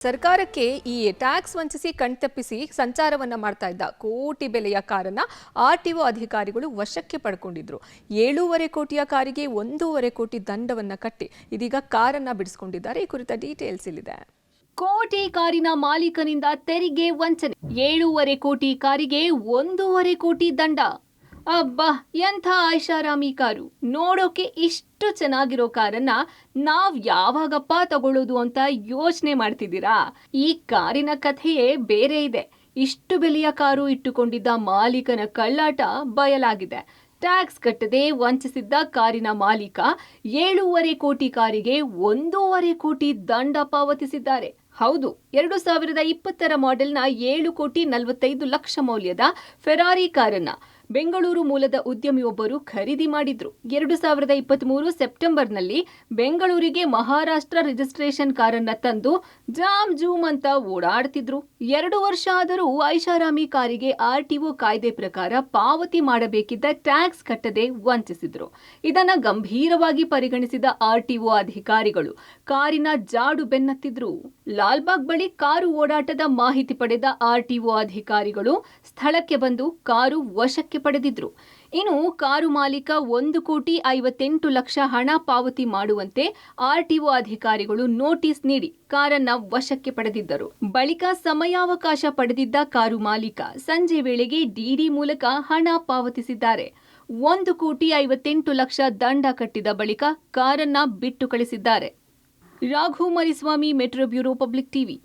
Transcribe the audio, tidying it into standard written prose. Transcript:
ಸರ್ಕಾರಕ್ಕೆ ಈ ಟ್ಯಾಕ್ಸ್ ವಂಚಿಸಿ ಕಣ್ತಪ್ಪಿಸಿ ಸಂಚಾರವನ್ನ ಮಾಡ್ತಾ ಇದ್ದ ಕೋಟಿ ಬೆಲೆಯ ಕಾರನ್ನ ಆರ್ಟಿಒ ಅಧಿಕಾರಿಗಳು ವಶಕ್ಕೆ ಪಡ್ಕೊಂಡಿದ್ರು. 7.5 ಕೋಟಿಯ ಕಾರಿಗೆ 1.5 ಕೋಟಿ ದಂಡವನ್ನ ಕಟ್ಟಿ ಇದೀಗ ಕಾರನ್ನ ಬಿಡಿಸಿಕೊಂಡಿದ್ದಾರೆ. ಈ ಕುರಿತ ಡೀಟೇಲ್ಸ್ ಇಲ್ಲಿದೆ. ಕೋಟಿ ಕಾರಿನ ಮಾಲೀಕನಿಂದ ತೆರಿಗೆ ವಂಚನೆ, 7.5 ಕೋಟಿ ಕಾರಿಗೆ 1.5 ಕೋಟಿ ದಂಡ. ಅಬ್ಬಾ, ಎಂಥ ಐಷಾರಾಮಿ ಕಾರು! ನೋಡೋಕೆ ಇಷ್ಟು ಚೆನ್ನಾಗಿರೋ ಕಾರನ್ನ ನಾವ್ ಯಾವಾಗಪ್ಪ ತಗೊಳ್ಳೋದು ಅಂತ ಯೋಚನೆ ಮಾಡ್ತಿದ್ದೀರಾ? ಈ ಕಾರಿನ ಕಥೆಯೇ ಬೇರೆ ಇದೆ. ಇಷ್ಟು ಬೆಲೆಯ ಕಾರು ಇಟ್ಟುಕೊಂಡಿದ್ದ ಮಾಲೀಕನ ಕಳ್ಳಾಟ ಬಯಲಾಗಿದೆ. ಟ್ಯಾಕ್ಸ್ ಕಟ್ಟದೆ ವಂಚಿಸಿದ್ದ ಕಾರಿನ ಮಾಲೀಕ 7.5 ಕೋಟಿ ಕಾರಿಗೆ 1.5 ಕೋಟಿ ದಂಡ ಪಾವತಿಸಿದ್ದಾರೆ. ಹೌದು, 2020ರ ಮಾಡೆಲ್ನ 7 ಕೋಟಿ 45 ಲಕ್ಷ ಮೌಲ್ಯದ ಫೆರಾರಿ ಕಾರನ್ನ ಬೆಂಗಳೂರು ಮೂಲದ ಉದ್ಯಮಿಯೊಬ್ಬರು ಖರೀದಿ ಮಾಡಿದ್ರು. 2023 ಸೆಪ್ಟೆಂಬರ್ನಲ್ಲಿ ಬೆಂಗಳೂರಿಗೆ ಮಹಾರಾಷ್ಟ್ರ ರಿಜಿಸ್ಟ್ರೇಷನ್ ಕಾರನ್ನ ತಂದು ಜಾಮ್ ಜೂಮ್ ಅಂತ ಓಡಾಡ್ತಿದ್ರು. 2 ವರ್ಷ ಆದರೂ ಐಷಾರಾಮಿ ಕಾರಿಗೆ ಆರ್ಟಿಒ ಕಾಯ್ದೆ ಪ್ರಕಾರ ಪಾವತಿ ಮಾಡಬೇಕಿದ್ದ ಟ್ಯಾಕ್ಸ್ ಕಟ್ಟದೆ ವಂಚಿಸಿದ್ರು. ಇದನ್ನ ಗಂಭೀರವಾಗಿ ಪರಿಗಣಿಸಿದ ಆರ್ಟಿಒ ಅಧಿಕಾರಿಗಳು ಕಾರಿನ ಜಾಡು ಬೆನ್ನತ್ತಿದ್ರು. ಲಾಲ್ಬಾಗ್ ಬಳಿ ಕಾರು ಓಡಾಟದ ಮಾಹಿತಿ ಪಡೆದ ಆರ್ಟಿಒ ಅಧಿಕಾರಿಗಳು ಸ್ಥಳಕ್ಕೆ ಬಂದು ಕಾರು ವಶಕ್ಕೆ ಪಡೆದಿದ್ರು. ಇನ್ನು ಕಾರು ಮಾಲೀಕ 1 ಕೋಟಿ 58 ಲಕ್ಷ ಹಣ ಪಾವತಿ ಮಾಡುವಂತೆ ಆರ್ಟಿಒ ಅಧಿಕಾರಿಗಳು ನೋಟಿಸ್ ನೀಡಿ ಕಾರನ್ನ ವಶಕ್ಕೆ ಪಡೆದಿದ್ದರು. ಬಳಿಕ ಸಮಯಾವಕಾಶ ಪಡೆದಿದ್ದ ಕಾರು ಮಾಲೀಕ ಸಂಜೆ ವೇಳೆಗೆ ಡಿಡಿ ಮೂಲಕ ಹಣ ಪಾವತಿಸಿದ್ದಾರೆ. 1 ಕೋಟಿ 58 ಲಕ್ಷ ದಂಡ ಕಟ್ಟಿದ ಬಳಿಕ ಕಾರನ್ನ ಬಿಟ್ಟು ಕಳಿಸಿದ್ದಾರೆ. Raghu Mariswamy, metro bureau, public TV.